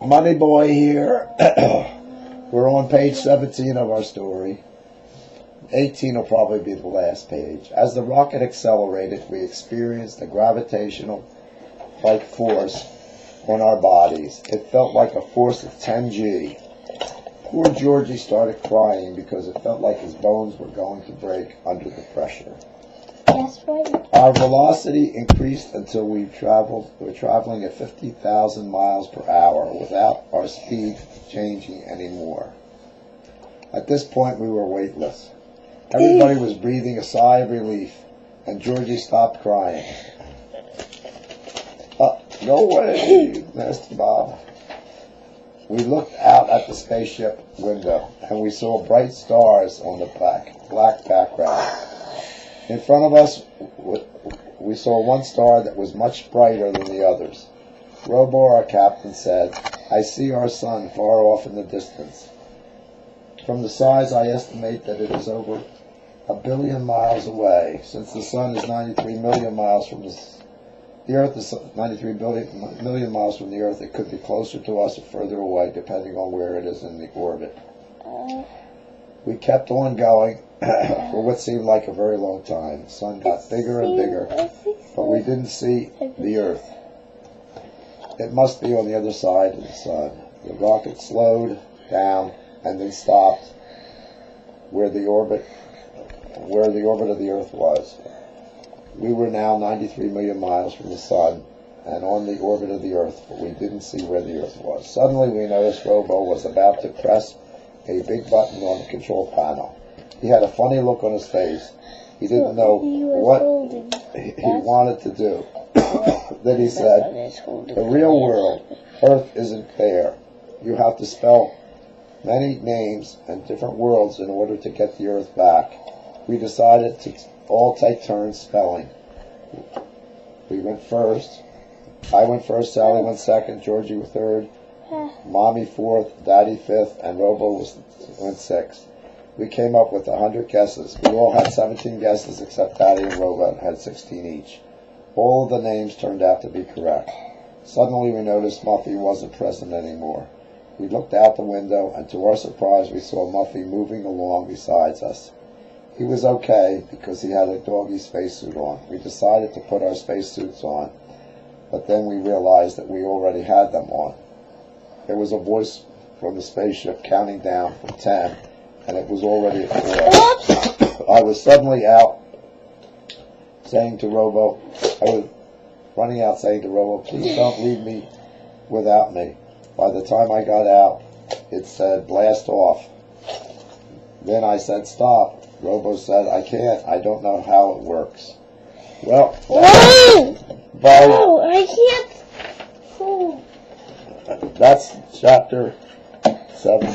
Money Boy here. We're on page 17 of our story. 18 will probably be the last page. As the rocket accelerated, we experienced a gravitational-like force on our bodies. It felt like a force of 10G. Poor Georgie started crying because it felt like his bones were going to break under the pressure. That's right. Our velocity increased until we're traveling at 50,000 miles per hour without our speed changing anymore. At this point, we were weightless. Everybody was breathing a sigh of relief, and Georgie stopped crying. Go away, Nasty Bob. We looked out at the spaceship window, and we saw bright stars on the black background. In front of us, we saw one star that was much brighter than the others. Robo, our captain, said, "I see our sun far off in the distance. From the size, I estimate that it is over 1 billion miles away. Since the sun is 93 million miles from the Earth is 93 million miles from the Earth, it could be closer to us or further away, depending on where it is in the orbit." We kept on going for what seemed like a very long time. The sun got bigger and bigger, but we didn't see the Earth. It must be on the other side of the sun. The rocket slowed down and then stopped where the orbit of the Earth was. We were now 93 million miles from the sun and on the orbit of the Earth, but we didn't see where the Earth was. Suddenly we noticed Robo was about to press a big button on the control panel. He had a funny look on his face. He didn't know what he wanted to do. Then he said, "The real world, Earth isn't fair. You have to spell many names and different worlds in order to get the Earth back." We decided to all take turns spelling. We went first. I went first, Sally went second, Georgie was third, Mommy fourth, Daddy fifth, and Robo went sixth. We came up with 100 guesses. We all had 17 guesses except Daddy and Robo had 16 each. All of the names turned out to be correct. Suddenly we noticed Muffy wasn't present anymore. We looked out the window, and to our surprise we saw Muffy moving along beside us. He was okay because he had a doggy spacesuit on. We decided to put our spacesuits on, but then we realized that we already had them on. There was a voice from the spaceship counting down from 10, and it was already at 4. I was suddenly out saying to Robo, "Please don't leave me without me." By the time I got out, it said, "Blast off." Then I said, "Stop." Robo said, "I can't. I don't know how it works." Well, bye. No, I can't. That's chapter 7.